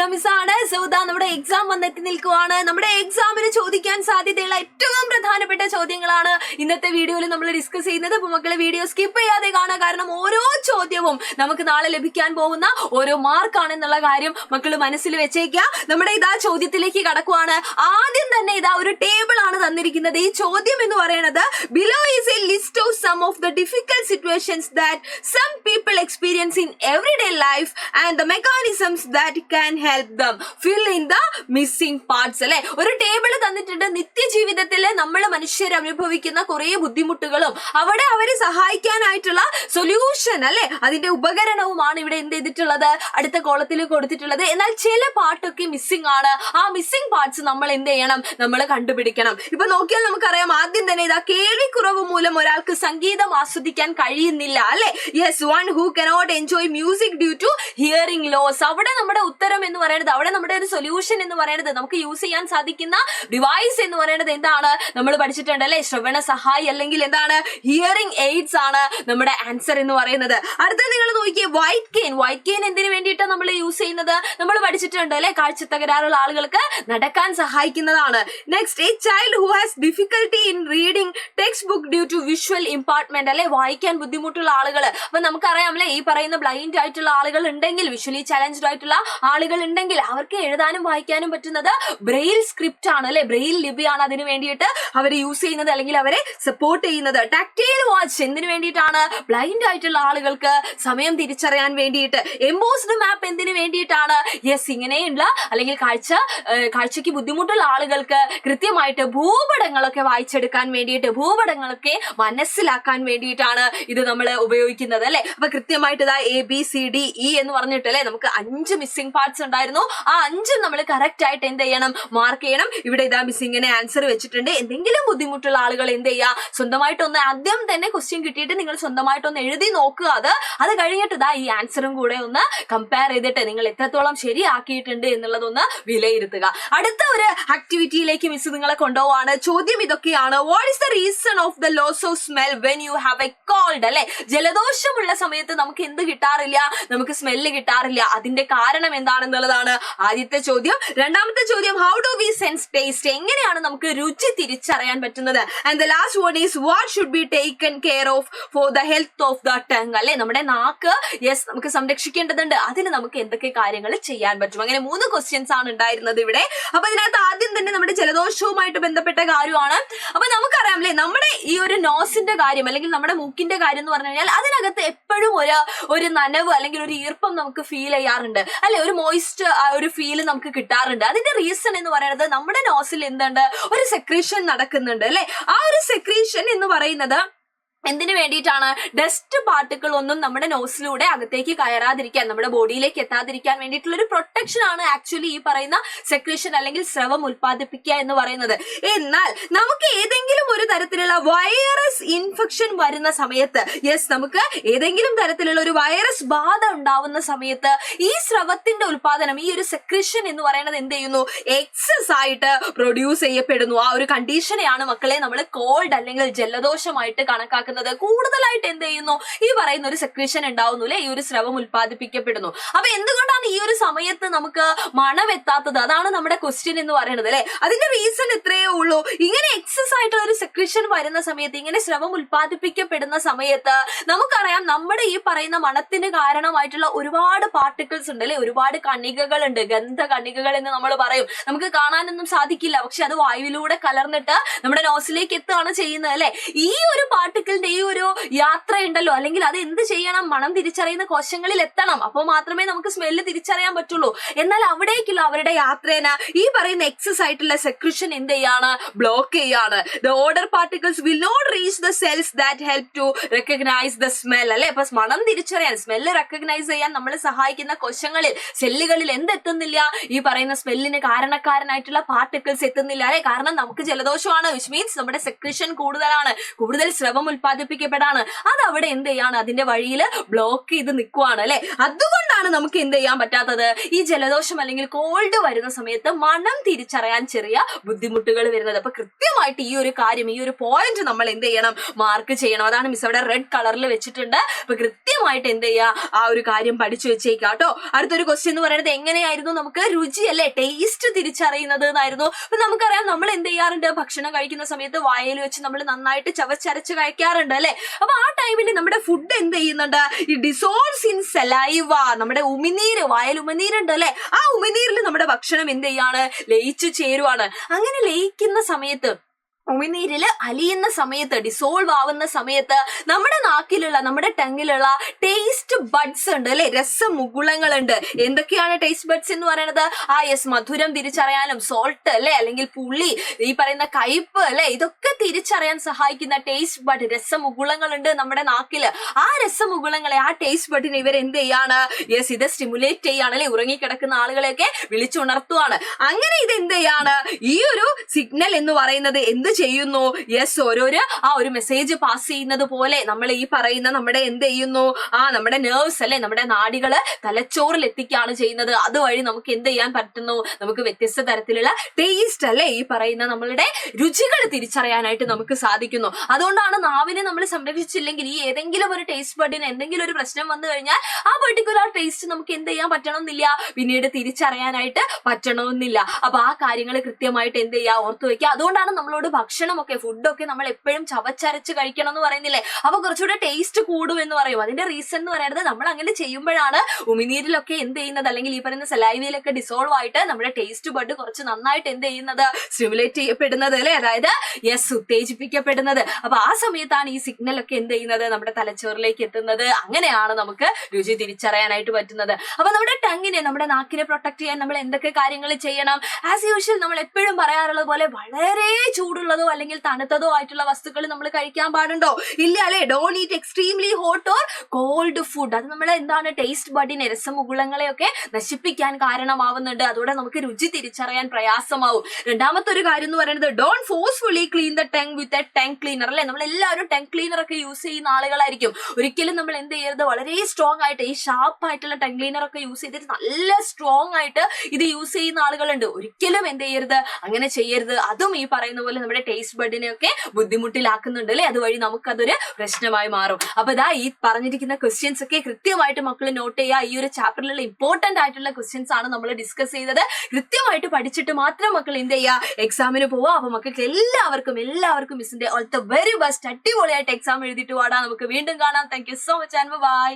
Hello മിസ്സാണ്. Sauda നമ്മുടെ exam വന്നെത്തി നിൽക്കുവാണ്. നമ്മുടെ എക്സാമിന് ചോദിക്കാൻ സാധ്യതയുള്ള ഏറ്റവും പ്രധാനപ്പെട്ട ചോദ്യങ്ങളാണ് ഇന്നത്തെ വീഡിയോയിൽ നമ്മൾ ഡിസ്കസ് ചെയ്യുന്നത്. അപ്പൊ മക്കളെ വീഡിയോ സ്കിപ്പ് ചെയ്യാതെ കാണുക, കാരണം ഓരോ ചോദ്യവും നമുക്ക് നാളെ ലഭിക്കാൻ പോകുന്ന ഓരോ മാർക്കാണെന്നുള്ള കാര്യം മക്കൾ മനസ്സിൽ വെച്ചേക്കുക. നമ്മുടെ ഇതാ ചോദ്യത്തിലേക്ക് കടക്കുവാണ്. ആദ്യം തന്നെ ഇതാ ഒരു ടേബിൾ ആണ് തന്നിരിക്കുന്നത്. ഈ ചോദ്യം എന്ന് പറയുന്നത് below is a list of some of the difficult situations that some people experience in everyday life and the mechanisms that can help them fill in the missing parts. അല്ലെ, ഒരു ടേബിൾ തന്നിട്ടുണ്ട്. നിത്യജീവിതത്തിൽ നമ്മൾ മനുഷ്യർ അനുഭവിക്കുന്ന കുറെ ബുദ്ധിമുട്ടുകളും അവിടെ അവരെ സഹായിക്കാനായിട്ടുള്ള സൊല്യൂഷൻ അല്ലെ, അതിന്റെ ഉപകരണവുമാണ് ഇവിടെ എന്ത് ചെയ്തിട്ടുള്ളത്, അടുത്ത കോളത്തിൽ കൊടുത്തിട്ടുള്ളത്. എന്നാൽ ചില പാർട്ടൊക്കെ മിസ്സിംഗ് ആണ്. ആ മിസ്സിംഗ് പാർട്സ് നമ്മൾ എന്ത് ചെയ്യണം, നമ്മൾ കണ്ടുപിടിക്കണം. ഇപ്പൊ നോക്കിയാൽ നമുക്കറിയാം, ആദ്യം തന്നെ ഇതാ കേൾവിക്കുറവ് മൂലം ഒരാൾക്ക് സംഗീതം ആസ്വദിക്കാൻ കഴിയുന്നില്ല അല്ലെ. Yes, one who cannot enjoy music due to hearing loss. അവിടെ നമ്മുടെ ഉത്തരം എന്ന് പറയുന്നത്, അവിടെ നമ്മുടെ ഒരു സൊല്യൂഷൻ എന്ന് പറയുന്നത്, നമുക്ക് യൂസ് ചെയ്യാൻ സാധിക്കുന്ന ഡിവൈസ് എന്ന് പറയുന്നത് എന്താണ്, നമ്മൾ പഠിച്ചിട്ടുണ്ട് അല്ലെ, ശ്രവണ സഹായി അല്ലെങ്കിൽ എന്താണ്, ഹിയറിംഗ് എയ്ഡ്സ് ആണ് നമ്മുടെ ആൻസർ എന്ന് പറയുന്നത്. അടുത്ത നിങ്ങൾ നോക്കിയേ, വൈറ്റ് കെയിൻ. വൈറ്റ് കെയിൻ എന്തിനു വേണ്ടിയിട്ടാണ് നമ്മൾ യൂസ് ചെയ്യുന്നത്, നമ്മൾ പഠിച്ചിട്ടുണ്ട് അല്ലെ, കാഴ്ച തകരാറുള്ള ആളുകൾക്ക് നടക്കാൻ സഹായിക്കുന്നതാണ്. Next, a child who has difficulty in reading text book due to visual impairment അല്ലെ, വായിക്കാൻ ബുദ്ധിമുട്ടുള്ള ആളുകൾ. അപ്പൊ നമുക്കറിയാം അല്ലെ, ഈ പറയുന്ന ബ്ലൈൻഡ് ആയിട്ടുള്ള ആളുകൾ ഉണ്ടെങ്കിൽ, വിഷ്വലി ചാലഞ്ച്ഡ് ആയിട്ടുള്ള ആളുകൾ ഉണ്ടെങ്കിൽ അവർക്ക് എഴുതാനും വായിക്കാനും പറ്റുന്നത് ബ്രെയിൽ സ്ക്രിപ്റ്റ് ആണ് അല്ലെ, ബ്രെയിൽ ലിപിയാണ് അതിന് വേണ്ടിയിട്ട് അവർ യൂസ് ചെയ്യുന്നത് അല്ലെങ്കിൽ അവരെ സപ്പോർട്ട് ചെയ്യുന്നത്. ടാക്ടൈൽ വാച്ച് എന്തിനു വേണ്ടിയിട്ടാണ്, ബ്ലൈൻഡ് ആയിട്ടുള്ള ആളുകൾക്ക് സമയം തിരിച്ചറിയാൻ വേണ്ടിയിട്ട്. എംബോസ്ഡ് മാപ്പ് എന്തിനു വേണ്ടിയിട്ടാണ്, യെസ്, ഇങ്ങനെയുള്ള അല്ലെങ്കിൽ കാഴ്ചയ്ക്ക് ബുദ്ധിമുട്ടുള്ള ആളുകൾക്ക് കൃത്യമായിട്ട് ഭൂപടങ്ങളൊക്കെ വായിച്ചെടുക്കാൻ വേണ്ടിയിട്ട്, ഭൂപടങ്ങളൊക്കെ മനസ്സിലാക്കാൻ വേണ്ടിയിട്ടാണ് ഇത് നമ്മൾ ഉപയോഗിക്കുന്നത് അല്ലെ. അപ്പൊ കൃത്യമായിട്ട് ഇതാ ABCDE എന്ന് പറഞ്ഞിട്ട് അല്ലെ, നമുക്ക് 5 മിസ്സിംഗ് പാർട്സ് ഉണ്ടായിരുന്നു. ആ 5 നമ്മൾ കറക്റ്റ് ആയിട്ട് എന്ത് ചെയ്യണം, മാർക്ക് ചെയ്യണം. ഇവിടെ ഇതാ മിസ്സിങ്ങിന് ആൻസർ വെച്ചിട്ടുണ്ട്. എന്തെങ്കിലും ബുദ്ധിമുട്ടുള്ള ആളുകൾ എന്ത് ചെയ്യുക, സ്വന്തമായിട്ടൊന്ന് ആദ്യം തന്നെ ക്വസ്റ്റ്യൻ കിട്ടിയിട്ട് നിങ്ങൾ സ്വന്തമായിട്ടൊന്ന് എഴുതി നോക്കുക. അത് കഴിഞ്ഞിട്ട് ഇതാ ഈ ആൻസറും കൂടെ ഒന്ന് കമ്പയർ ചെയ്തിട്ട് നിങ്ങൾ എത്രത്തോളം ശരിയാക്കിയിട്ടുണ്ട് എന്നുള്ളതൊന്ന് വിലയിരുത്തുക. അടുത്ത ഒരു ആക്ടിവിറ്റിയിലേക്ക് മിസ് നിങ്ങളെ കൊണ്ടുപോവാണ്. ചോദ്യം ഇതൊക്കെയാണ്. What is the reason of the loss of smell when you have a cold അല്ലെ, ജലദോഷമുള്ള സമയത്ത് നമുക്ക് എന്ത് കിട്ടാറില്ല, നമുക്ക് സ്മെല്ല് കിട്ടാറില്ല. അതിന്റെ കാരണം എന്താണെന്നുള്ളതാണ് ആദ്യത്തെ ചോദ്യം. രണ്ടാമത്തെ ചോദ്യം, how do we sense taste, എങ്ങനെയാണ് നമുക്ക് രുചി തിരിച്ചറിയാൻ പറ്റുന്നത്. And the last one is what should be taken care of for the health of the tongue അല്ലെ, നമ്മുടെ നാക്ക് യെസ് നമുക്ക് സംരക്ഷിക്കേണ്ടതുണ്ട്, അതിന് നമുക്ക് എന്തൊക്കെ കാര്യങ്ങൾ ചെയ്യാൻ പറ്റും. അങ്ങനെ 3 ക്വസ്റ്റ്യൻസ് ആണ് ഉണ്ടായിരുന്നത് ഇവിടെ. അപ്പൊ ഇതിനകത്ത് ആദ്യം തന്നെ നമ്മുടെ ജലദോഷവുമായിട്ട് ബന്ധപ്പെട്ട കാര്യമാണ്. അപ്പൊ നമുക്കറിയാം അല്ലെ, നമ്മുടെ ഈ ഒരു നോസിന്റെ കാര്യം അല്ലെങ്കിൽ നമ്മുടെ മൂക്കിന്റെ കാര്യം എന്ന് പറഞ്ഞു കഴിഞ്ഞാൽ അതിനകത്ത് എപ്പോഴും ഒരു നനവ് അല്ലെങ്കിൽ ഒരു ഈർപ്പം നമുക്ക് ഫീൽ ചെയ്യാറുണ്ട് അല്ലെ, ഒരു മോയിസ്റ്റ് ഒരു ഫീല് നമുക്ക് കിട്ടാറുണ്ട്. അതിന്റെ റീസൺ എന്ന് പറയുന്നത് നമ്മുടെ നോസിൽ എന്തുണ്ട്, ഒരു സെക്രീഷൻ നടക്കുന്നുണ്ട് അല്ലെ. ആ ഒരു സെക്രീഷൻ എന്ന് പറയുന്നത് എന്തിനു വേണ്ടിയിട്ടാണ്, ഡസ്റ്റ് പാർട്ടിക്കിൾ ഒന്നും നമ്മുടെ നോസിലൂടെ അകത്തേക്ക് കയറാതിരിക്കാൻ, നമ്മുടെ ബോഡിയിലേക്ക് എത്താതിരിക്കാൻ വേണ്ടിയിട്ടുള്ള ഒരു പ്രൊട്ടക്ഷൻ ആണ് ആക്ച്വലി ഈ പറയുന്ന സെക്രീഷൻ അല്ലെങ്കിൽ സ്രവം ഉൽപ്പാദിപ്പിക്കുക എന്ന് പറയുന്നത്. എന്നാൽ നമുക്ക് ഏതെങ്കിലും ഒരു തരത്തിലുള്ള വൈറസ് ഇൻഫെക്ഷൻ വരുന്ന സമയത്ത്, യെസ്, നമുക്ക് ഏതെങ്കിലും തരത്തിലുള്ള ഒരു വൈറസ് ബാധ ഉണ്ടാവുന്ന സമയത്ത് ഈ സ്രവത്തിന്റെ ഉൽപാദനം, ഈ ഒരു സെക്രീഷൻ എന്ന് പറയുന്നത് എന്ത് ചെയ്യുന്നു, എക്സസ് ആയിട്ട് പ്രൊഡ്യൂസ് ചെയ്യപ്പെടുന്നു. ആ ഒരു കണ്ടീഷനെയാണ് മക്കളെ നമ്മൾ കോൾഡ് അല്ലെങ്കിൽ ജലദോഷമായിട്ട് കണക്കാക്കുന്നത്. കൂടുതലായിട്ട് എന്ത് ചെയ്യുന്നു, ഈ പറയുന്ന ഒരു സെക്രീഷൻ ഉണ്ടാവുന്നു അല്ലെ, ഈ ഒരു സ്രവം ഉൽപ്പാദിപ്പിക്കപ്പെടുന്നു. അപ്പൊ എന്തുകൊണ്ടാണ് ഈ ഒരു സമയത്ത് നമുക്ക് മണം എത്താത്തത്, അതാണ് നമ്മുടെ ക്വസ്റ്റ്യൻ എന്ന് പറയുന്നത് അല്ലെ. അതിന്റെ റീസൺ ഇത്രയേ ഉള്ളൂ. ഇങ്ങനെ എക്സസ് ആയിട്ടുള്ള ഒരു സെക്രീഷൻ വരുന്ന സമയത്ത്, ഇങ്ങനെ സ്രവം ഉൽപ്പാദിപ്പിക്കപ്പെടുന്ന സമയത്ത് നമുക്കറിയാം നമ്മുടെ ഈ പറയുന്ന മണത്തിന് കാരണമായിട്ടുള്ള ഒരുപാട് പാർട്ടിക്കിൾസ് ഉണ്ട് അല്ലെ, ഒരുപാട് കണികകൾ ഉണ്ട്, ഗന്ധ കണികകൾ എന്ന് നമ്മൾ പറയും. നമുക്ക് കാണാനൊന്നും സാധിക്കില്ല, പക്ഷെ അത് വായുവിലൂടെ കലർന്നിട്ട് നമ്മുടെ നോസിലേക്ക് എത്തുകയാണ് ചെയ്യുന്നത് അല്ലെ. ഈ ഒരു പാർട്ടിക്കിൾ ഈ ഒരു യാത്ര ഉണ്ടല്ലോ, അല്ലെങ്കിൽ അത് എന്ത് ചെയ്യണം, മണം തിരിച്ചറിയുന്ന കോശങ്ങളിൽ എത്തണം. അപ്പോൾ മാത്രമേ നമുക്ക് സ്മെല്ല് തിരിച്ചറിയാൻ പറ്റുള്ളൂ. എന്നാൽ അവിടേക്കുള്ള അവരുടെ യാത്രേന ഈ പറയുന്ന എക്സസ് ആയിട്ടുള്ള സെക്രീഷൻ എന്ത് ചെയ്യാണ്, ബ്ലോക്ക് ചെയ്യാണ്. The odour particles will not reach the cells that help to recognise the smell അല്ലെ. അപ്പൊ മണം തിരിച്ചറിയാൻ, സ്മെല്ല് റെക്കഗ്നൈസ് ചെയ്യാൻ നമ്മളെ സഹായിക്കുന്ന കോശങ്ങളിൽ, സെല്ലുകളിൽ എന്തെത്തുന്നില്ല, ഈ പറയുന്ന സ്മെല്ലിന് കാരണക്കാരനായിട്ടുള്ള പാർട്ടിക്കിൾസ് എത്തുന്നില്ല അല്ലെ. കാരണം നമുക്ക് ജലദോഷമാണ്, വിച്ച് മീൻസ് നമ്മുടെ സെക്രീഷൻ കൂടുതലാണ്, കൂടുതൽ സ്രവം ഉൽപ്പാദിപ്പിക്കും. ഉൽപ്പാദിപ്പിക്കപ്പെടാണ്. അത് അവിടെ എന്ത് ചെയ്യാണ്, അതിന്റെ വഴിയിൽ ബ്ലോക്ക് ചെയ്ത് നിൽക്കുവാണ് അല്ലെ. അതുകൊണ്ടാണ് നമുക്ക് എന്ത് ചെയ്യാൻ പറ്റാത്തത്, ഈ ജലദോഷം അല്ലെങ്കിൽ കോൾഡ് വരുന്ന സമയത്ത് മണം തിരിച്ചറിയാൻ ചെറിയ ബുദ്ധിമുട്ടുകൾ വരുന്നത്. അപ്പൊ കൃത്യമായിട്ട് ഈ ഒരു കാര്യം, ഈ ഒരു പോയിന്റ് നമ്മൾ എന്ത് ചെയ്യണം, മാർക്ക് ചെയ്യണം. അതാണ് മിസ് അവിടെ റെഡ് കളറിൽ വെച്ചിട്ടുണ്ട്. അപ്പൊ കൃത്യമായിട്ട് എന്ത് ചെയ്യുക, ആ ഒരു കാര്യം പഠിച്ചു വെച്ചേക്കാം കേട്ടോ. അടുത്തൊരു ക്വസ്റ്റ്യൻ എന്ന് പറയുന്നത് എങ്ങനെയായിരുന്നു നമുക്ക് രുചി അല്ലെ, ടേസ്റ്റ് തിരിച്ചറിയുന്നത് എന്നായിരുന്നു. അപ്പൊ നമുക്കറിയാം നമ്മൾ എന്ത് ചെയ്യാറുണ്ട്, ഭക്ഷണം കഴിക്കുന്ന സമയത്ത് വായയിൽ വെച്ച് നമ്മൾ നന്നായിട്ട് ചവച്ചരച്ച് കഴിക്കാറുണ്ട് അല്ലെ. അപ്പൊ ആ ടൈമിൽ നമ്മുടെ ഫുഡ് എന്ത് ചെയ്യുന്നുണ്ട്, ഈ ഡിസോൾവ്സ് ഇൻ സലൈവ, നമ്മുടെ ഉമിനീര്, വായൽ ഉമിനീരുണ്ട് അല്ലെ, ആ ഉമിനീരിൽ നമ്മുടെ ഭക്ഷണം എന്ത് ചെയ്യാണ്, ലയിച്ചു ചേരുവാണ്. അങ്ങനെ ലയിക്കുന്ന സമയത്ത്, ഉമിനീരില് അലിയുന്ന സമയത്ത്, ഡിസോൾവ് ആവുന്ന സമയത്ത് നമ്മുടെ നാക്കിലുള്ള, നമ്മുടെ ടങ്ങിലുള്ള ടേസ്റ്റ് ബഡ്സ് ഉണ്ട് അല്ലെ, രസമുകുളങ്ങളുണ്ട്. എന്തൊക്കെയാണ് ടേസ്റ്റ് ബഡ്സ് എന്ന് പറയുന്നത്? മധുരം തിരിച്ചറിയാനും, സോൾട്ട് അല്ലെ, അല്ലെങ്കിൽ പുളി, ഈ പറയുന്ന കയ്പ് അല്ലെ, ഇതൊക്കെ തിരിച്ചറിയാൻ സഹായിക്കുന്ന ടേസ്റ്റ് ബഡ്, രസമുകുളങ്ങളുണ്ട് നമ്മുടെ നാക്കില്. ആ രസമുകുളങ്ങളെ, ആ ടേസ്റ്റ് ബഡിനെ ഇവർ എന്ത് ചെയ്യാണ്, ഇത് സ്റ്റിമുലേറ്റ് ചെയ്യാണ് അല്ലെ, ഉറങ്ങിക്കിടക്കുന്ന ആളുകളെയൊക്കെ വിളിച്ചുണർത്തുവാണ്. അങ്ങനെ ഇത് എന്ത് ചെയ്യാണ്, ഈ ഒരു സിഗ്നൽ എന്ന് പറയുന്നത് എന്ത് ചെയ്യുന്നു, ഓരോരോ ആ ഒരു മെസ്സേജ് പാസ് ചെയ്യുന്നത് പോലെ നമ്മൾ ഈ പറയുന്ന നമ്മുടെ എന്ത് ചെയ്യുന്നു, നമ്മുടെ നെർവ്സ് അല്ലെ, നമ്മുടെ നാഡികള് തലച്ചോറിൽ എത്തിക്കുകയാണ് ചെയ്യുന്നത്. അതുവഴി നമുക്ക് എന്ത് ചെയ്യാൻ പറ്റുന്നു, നമുക്ക് വ്യത്യസ്ത തരത്തിലുള്ള ടേസ്റ്റ് അല്ലെ, ഈ പറയുന്ന നമ്മളുടെ രുചികൾ തിരിച്ചറിയാനായിട്ട് നമുക്ക് സാധിക്കുന്നു. അതുകൊണ്ടാണ് നാവിനെ നമ്മൾ സംരക്ഷിച്ചില്ലെങ്കിൽ, ഈ ഏതെങ്കിലും ഒരു ടേസ്റ്റ് ബഡിന് എന്തെങ്കിലും ഒരു പ്രശ്നം വന്നു കഴിഞ്ഞാൽ ആ പെർട്ടിക്കുലർ ടേസ്റ്റ് നമുക്ക് എന്ത് ചെയ്യാൻ പറ്റണമെന്നില്ല, പിന്നീട് തിരിച്ചറിയാനായിട്ട് പറ്റണമെന്നില്ല. അപ്പൊ ആ കാര്യങ്ങൾ കൃത്യമായിട്ട് എന്ത് ചെയ്യുക, ഓർത്തു വെക്കുക. അതുകൊണ്ടാണ് നമ്മളോട് ഭക്ഷണമൊക്കെ, ഫുഡൊക്കെ നമ്മൾ എപ്പോഴും ചവച്ചരച്ച് കഴിക്കണം എന്ന് പറയുന്നില്ലേ. അപ്പൊ കുറച്ചുകൂടെ ടേസ്റ്റ് കൂടും എന്ന് പറയും. അതിന്റെ റീസൺ എന്ന് പറയുന്നത് നമ്മൾ അങ്ങനെ ചെയ്യുമ്പോഴാണ് ഉമിനീരിലൊക്കെ എന്ത് ചെയ്യുന്നത്, അല്ലെങ്കിൽ ഈ പറയുന്ന സലൈവയിലൊക്കെ ഡിസോൾവ് ആയിട്ട് നമ്മുടെ ടേസ്റ്റ് ബഡ് കുറച്ച് നന്നായിട്ട് എന്ത് ചെയ്യുന്നത്, സ്റ്റിമുലേറ്റ് ചെയ്യപ്പെടുന്നത് അല്ലെ, അതായത് ഉത്തേജിപ്പിക്കപ്പെടുന്നത്. അപ്പൊ ആ സമയത്താണ് ഈ സിഗ്നൽ ഒക്കെ എന്ത് ചെയ്യുന്നത്, നമ്മുടെ തലച്ചോറിലേക്ക് എത്തുന്നത്. അങ്ങനെയാണ് നമുക്ക് രുചി തിരിച്ചറിയാനായിട്ട് പറ്റുന്നത്. അപ്പൊ നമ്മുടെ ടങ്ങിനെ, നമ്മുടെ നാക്കിനെ പ്രൊട്ടക്ട് ചെയ്യാൻ നമ്മൾ എന്തൊക്കെ കാര്യങ്ങൾ ചെയ്യണം? ആസ് യൂഷ്വൽ നമ്മൾ എപ്പോഴും പറയാറുള്ളത് പോലെ വളരെ ചൂടുള്ളതോ അല്ലെങ്കിൽ തണുത്തതോ ആയിട്ടുള്ള വസ്തുക്കൾ നമ്മൾ കഴിക്കാൻ പാടുണ്ടോ? ഇല്ല അല്ലെ. Don't eat extremely hot or called food. അത് നമ്മളെ എന്താണ്, ടേസ്റ്റ് ബഡിനെ, രസമുകുളങ്ങളെയൊക്കെ നശിപ്പിക്കാൻ കാരണമാവുന്നുണ്ട്. അതോടെ നമുക്ക് രുചി തിരിച്ചറിയാൻ പ്രയാസമാവും. രണ്ടാമത്തെ ഒരു കാര്യം എന്ന് പറയുന്നത്, don't forcefully clean the tongue with a tongue cleaner അല്ലെ. നമ്മൾ എല്ലാവരും ടങ് ക്ലീനർ ഒക്കെ യൂസ് ചെയ്യുന്ന ആളുകളായിരിക്കും. ഒരിക്കലും നമ്മൾ എന്ത് ചെയ്യരുത്, വളരെ സ്ട്രോങ് ആയിട്ട്, ഈ ഷാർപ്പ് ആയിട്ടുള്ള ടങ് ക്ലീനർ ഒക്കെ യൂസ് ചെയ്തിട്ട് നല്ല സ്ട്രോങ് ആയിട്ട് ഇത് യൂസ് ചെയ്യുന്ന ആളുകളുണ്ട്. ഒരിക്കലും എന്ത് ചെയ്യരുത്, അങ്ങനെ ചെയ്യരുത്. അതും ഈ പറയുന്ന പോലെ നമ്മുടെ ടേസ്റ്റ് ബഡിനെ ഒക്കെ ബുദ്ധിമുട്ടിലാക്കുന്നുണ്ട് അല്ലെ. അതുവഴി നമുക്കതൊരു പ്രശ്നമായി മാറും. അപ്പൊ ഇതാ ഈ പറഞ്ഞിരിക്കുന്ന ക്വസ്റ്റ്യൻസ് ഒക്കെ കൃത്യമായിട്ട് മക്കൾ നോട്ട് ചെയ്യുക. ഈ ഒരു ചാപ്റ്ററിലുള്ള ഇമ്പോർട്ടന്റ് ആയിട്ടുള്ള ക്വസ്റ്റ്യൻസ് ആണ് നമ്മൾ ഡിസ്കസ് ചെയ്തത്. കൃത്യമായിട്ട് പഠിച്ചിട്ട് മാത്രം മക്കൾ എന്ത് ചെയ്യുക, എക്സാമിന് പോവുക. അപ്പൊ മക്കൾക്ക് എല്ലാവർക്കും മിസ്സിന്റെ ഓൾ ദ വെരി ബെസ്റ്റ്. അടിപൊളിയായിട്ട് എക്സാം എഴുതിയിട്ട് പാടാം. നമുക്ക് വീണ്ടും കാണാം. Thank you so much and by.